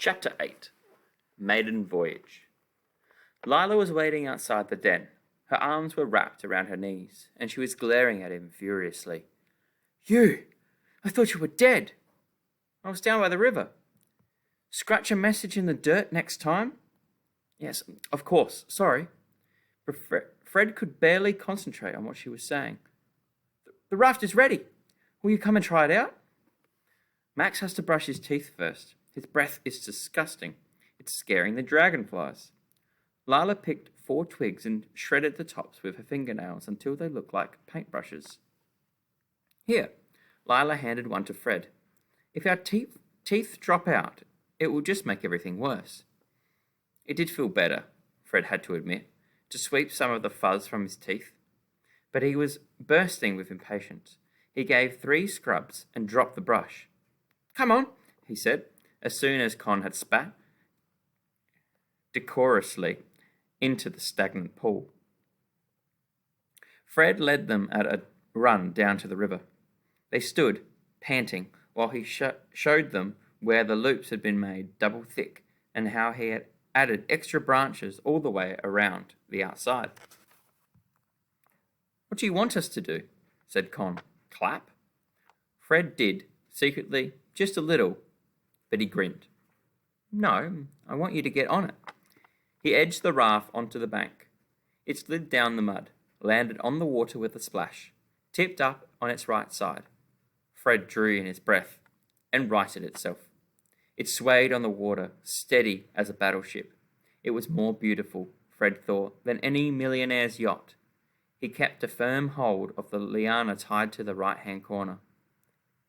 Chapter 8 Maiden Voyage. Lila was waiting outside the den. Her arms were wrapped around her knees, and she was glaring at him furiously. "You! I thought you were dead! I was down by the river. Scratch a message in the dirt next time?" "Yes, of course, sorry." But Fred could barely concentrate on what she was saying. "The raft is ready. Will you come and try it out?" "Max has to brush his teeth first. His breath is disgusting. It's scaring the dragonflies." Lila picked 4 twigs and shredded the tops with her fingernails until they looked like paintbrushes. "Here," Lila handed one to Fred. "If our teeth drop out, it will just make everything worse." It did feel better, Fred had to admit, to sweep some of the fuzz from his teeth. But he was bursting with impatience. He gave 3 scrubs and dropped the brush. "Come on," he said, as soon as Con had spat decorously into the stagnant pool. Fred led them at a run down to the river. They stood, panting, while he showed them where the loops had been made double thick and how he had added extra branches all the way around the outside. "What do you want us to do?" said Con. "Clap?" Fred did, secretly, just a little, but he grinned. "No, I want you to get on it." He edged the raft onto the bank. It slid down the mud, landed on the water with a splash, tipped up on its right side. Fred drew in his breath and righted itself. It swayed on the water, steady as a battleship. It was more beautiful, Fred thought, than any millionaire's yacht. He kept a firm hold of the liana tied to the right-hand corner.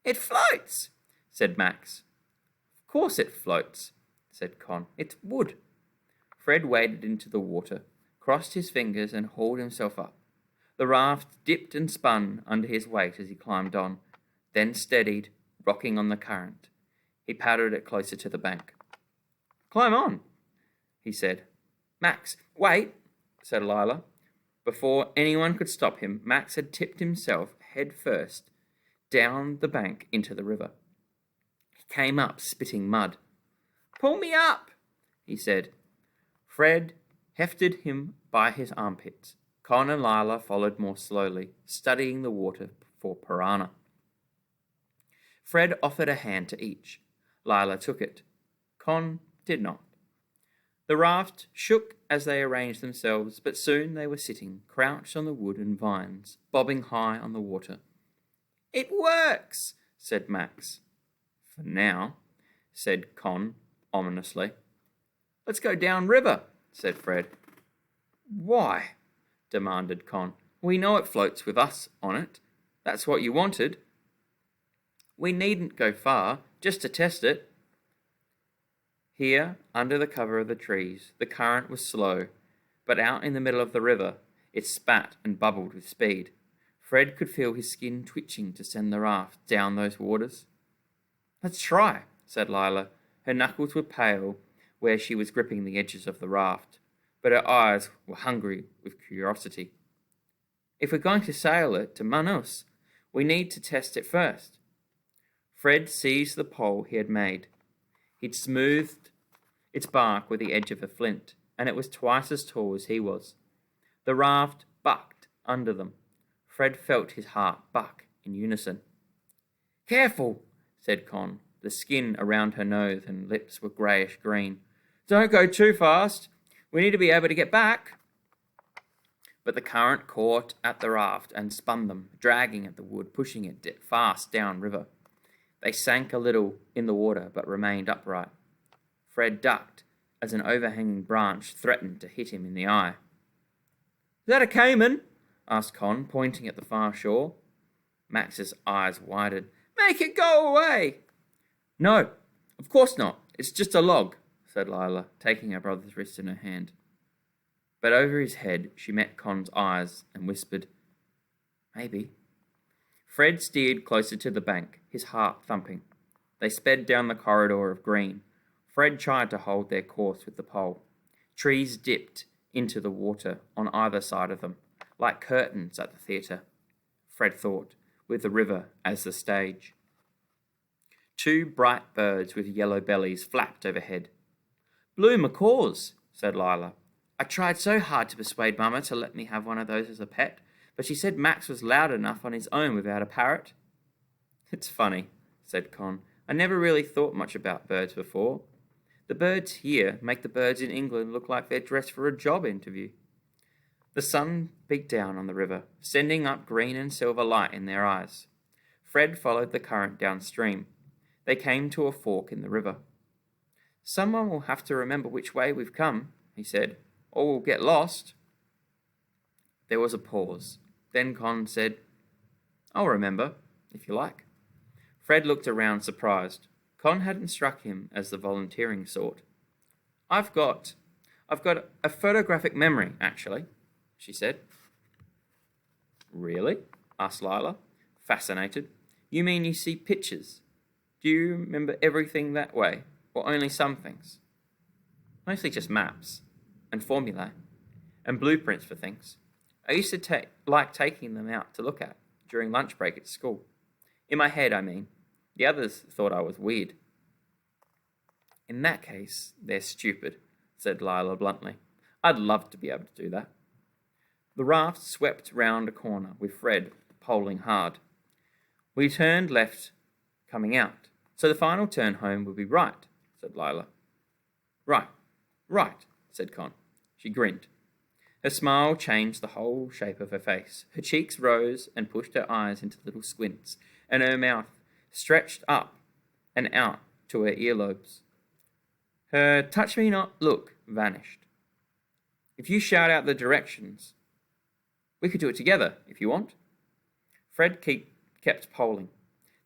"It floats," said Max. "Of course it floats," said Con. "It's wood." Fred waded into the water, crossed his fingers and hauled himself up. The raft dipped and spun under his weight as he climbed on, then steadied, rocking on the current. He paddled it closer to the bank. "Climb on," he said. "Max, wait," said Lila. Before anyone could stop him, Max had tipped himself head first down the bank into the river. He came up spitting mud. "Pull me up," he said. Fred hefted him by his armpits. Con and Lila followed more slowly, studying the water for piranha. Fred offered a hand to each. Lila took it. Con did not. The raft shook as they arranged themselves, but soon they were sitting, crouched on the wood and vines, bobbing high on the water. "It works," said Max. "For now," said Con ominously. "Let's go down river," said Fred. "Why?" demanded Con. "We know it floats with us on it. That's what you wanted." "We needn't go far, just to test it." Here, under the cover of the trees, the current was slow, but out in the middle of the river, it spat and bubbled with speed. Fred could feel his skin twitching to send the raft down those waters. "Let's try," said Lila. Her knuckles were pale where she was gripping the edges of the raft, but her eyes were hungry with curiosity. "If we're going to sail it to Manus, we need to test it first." Fred seized the pole he had made. He'd smoothed its bark with the edge of a flint, and it was twice as tall as he was. The raft bucked under them. Fred felt his heart buck in unison. "Careful," said Con. The skin around her nose and lips were greyish-green. "Don't go too fast. We need to be able to get back." But the current caught at the raft and spun them, dragging at the wood, pushing it fast down river. They sank a little in the water, but remained upright. Fred ducked as an overhanging branch threatened to hit him in the eye. "Is that a caiman?" asked Con, pointing at the far shore. Max's eyes widened. "Make it go away!" "No, of course not. It's just a log," said Lila, taking her brother's wrist in her hand. But over his head she met Con's eyes and whispered, "Maybe." Fred steered closer to the bank, his heart thumping. They sped down the corridor of green. Fred tried to hold their course with the pole. Trees dipped into the water on either side of them, like curtains at the theatre, Fred thought, with the river as the stage. Two bright birds with yellow bellies flapped overhead. "Blue macaws," said Lila. "I tried so hard to persuade Mama to let me have one of those as a pet, but she said Max was loud enough on his own without a parrot." "It's funny," said Con. "I never really thought much about birds before. The birds here make the birds in England look like they're dressed for a job interview." The sun beat down on the river, sending up green and silver light in their eyes. Fred followed the current downstream. They came to a fork in the river. "Someone will have to remember which way we've come," he said, "or we'll get lost." There was a pause. Then Con said, "I'll remember, if you like." Fred looked around surprised. Con hadn't struck him as the volunteering sort. I've got a photographic memory, actually," she said. "Really?" asked Lila, fascinated. "You mean you see pictures? Do you remember everything that way, or only some things?" "Mostly just maps, and formulae, and blueprints for things. I used to like taking them out to look at during lunch break at school. In my head, I mean. The others thought I was weird." "In that case, they're stupid," said Lila bluntly. "I'd love to be able to do that." The raft swept round a corner with Fred poling hard. "We turned left coming out, so the final turn home would be right," said Lila. Right, said Con. She grinned. Her smile changed the whole shape of her face. Her cheeks rose and pushed her eyes into little squints, and her mouth stretched up and out to her earlobes. Her touch-me-not look vanished. "If you shout out the directions, we could do it together, if you want." Fred kept poling.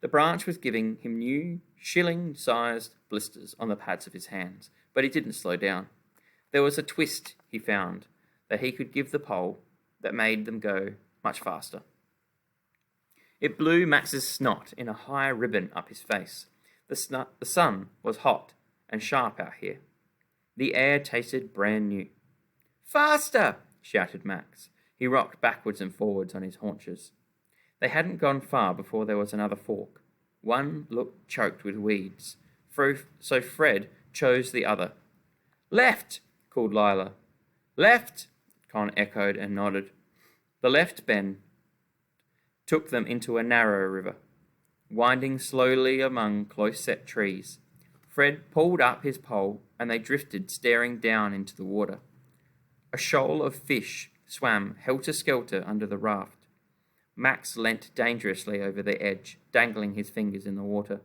The branch was giving him new, shilling-sized blisters on the pads of his hands, but he didn't slow down. There was a twist, he found, that he could give the pole that made them go much faster. It blew Max's snot in a high ribbon up his face. The sun was hot and sharp out here. The air tasted brand new. "Faster!" shouted Max. He rocked backwards and forwards on his haunches. They hadn't gone far before there was another fork. One looked choked with weeds, so Fred chose the other. "Left!" called Lila. "Left!" Con echoed and nodded. The left bend took them into a narrow river, winding slowly among close-set trees. Fred pulled up his pole, and they drifted, staring down into the water. A shoal of fish swam helter-skelter under the raft. Max leant dangerously over the edge, dangling his fingers in the water.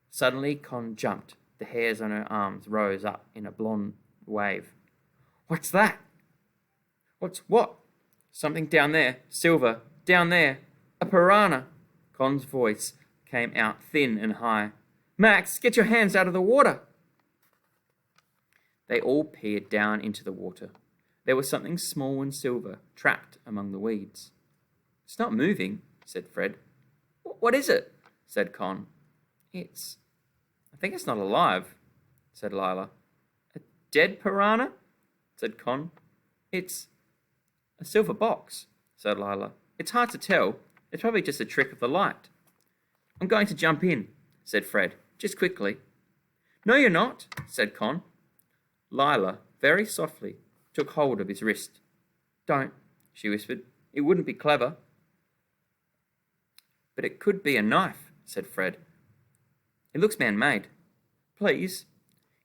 Suddenly, Con jumped. The hairs on her arms rose up in a blonde wave. "What's that?" "What's what?" "Something down there. Silver. Down there. A piranha." Con's voice came out thin and high. "Max, get your hands out of the water." They all peered down into the water. There was something small and silver trapped among the weeds. "It's not moving," said Fred. "What is it?" said Con. I think it's not alive," said Lila. "A dead piranha?" said Con. "It's a silver box," said Lila. "It's hard to tell. It's probably just a trick of the light." "I'm going to jump in," said Fred, "just quickly." "No, you're not," said Con. Lila, very softly, took hold of his wrist. "Don't," she whispered. "It wouldn't be clever." "But it could be a knife," said Fred. "It looks man-made. Please,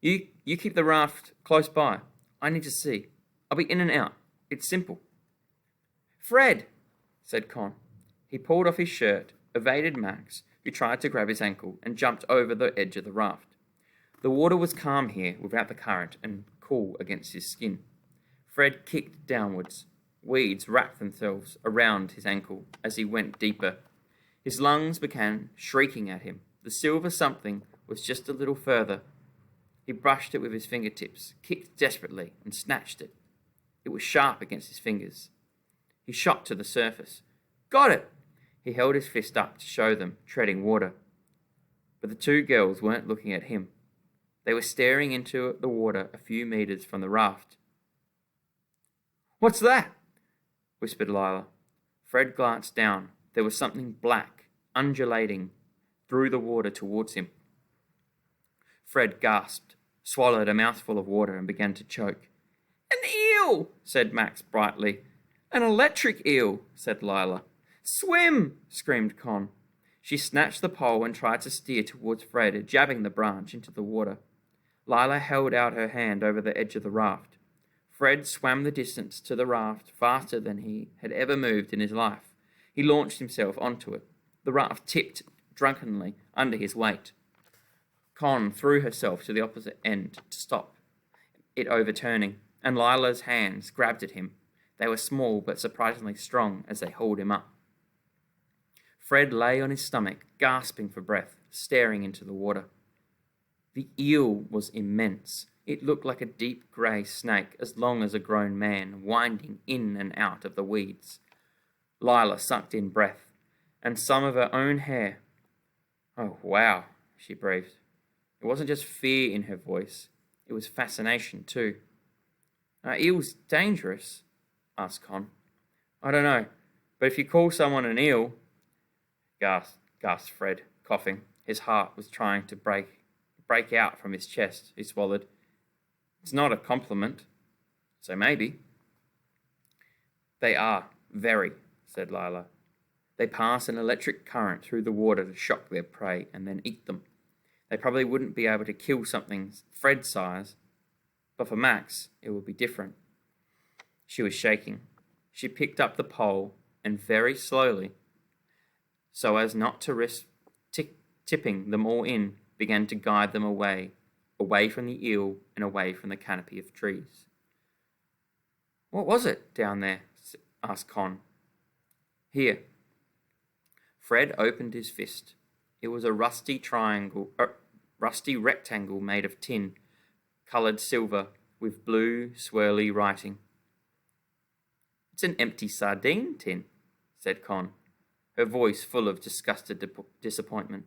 you keep the raft close by. I need to see. I'll be in and out. It's simple." "Fred!" said Con. He pulled off his shirt, evaded Max, who tried to grab his ankle, and jumped over the edge of the raft. The water was calm here without the current and cool against his skin. Fred kicked downwards. Weeds wrapped themselves around his ankle as he went deeper. His lungs began shrieking at him. The silver something was just a little further. He brushed it with his fingertips, kicked desperately, and snatched it. It was sharp against his fingers. He shot to the surface. "Got it!" He held his fist up to show them, treading water. But the two girls weren't looking at him. They were staring into the water a few meters from the raft. "What's that?" whispered Lila. Fred glanced down. There was something black, undulating through the water towards him. Fred gasped, swallowed a mouthful of water, and began to choke. "An eel!" said Max brightly. "An electric eel," said Lila. "Swim!" screamed Con. She snatched the pole and tried to steer towards Fred, jabbing the branch into the water. Lila held out her hand over the edge of the raft. Fred swam the distance to the raft faster than he had ever moved in his life. He launched himself onto it. The raft tipped drunkenly under his weight. Con threw herself to the opposite end to stop it overturning, and Lila's hands grabbed at him. They were small but surprisingly strong as they hauled him up. Fred lay on his stomach, gasping for breath, staring into the water. The eel was immense. It looked like a deep grey snake, as long as a grown man, winding in and out of the weeds. Lila sucked in breath, and some of her own hair. "Oh, wow," she breathed. It wasn't just fear in her voice, it was fascination too. "Are eels dangerous?" asked Con. "I don't know, but if you call someone an eel," gasped Fred, coughing. His heart was trying to break out from his chest. He swallowed. "It's not a compliment, so maybe." "They are, very," said Lila. "They pass an electric current through the water to shock their prey and then eat them. They probably wouldn't be able to kill something Fred's size, but for Max, it would be different." She was shaking. She picked up the pole and very slowly, so as not to risk tipping them all in, began to guide them away from the eel and away from the canopy of trees. "What was it down there?" asked Con. "Here." Fred opened his fist. It was a rusty rectangle made of tin, coloured silver, with blue, swirly writing. "It's an empty sardine tin," said Con, her voice full of disgusted disappointment.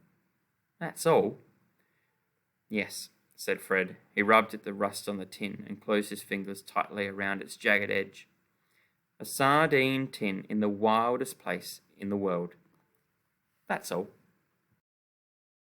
"That's all?" "Yes," said Fred. He rubbed at the rust on the tin and closed his fingers tightly around its jagged edge. "A sardine tin in the wildest place in the world. That's all."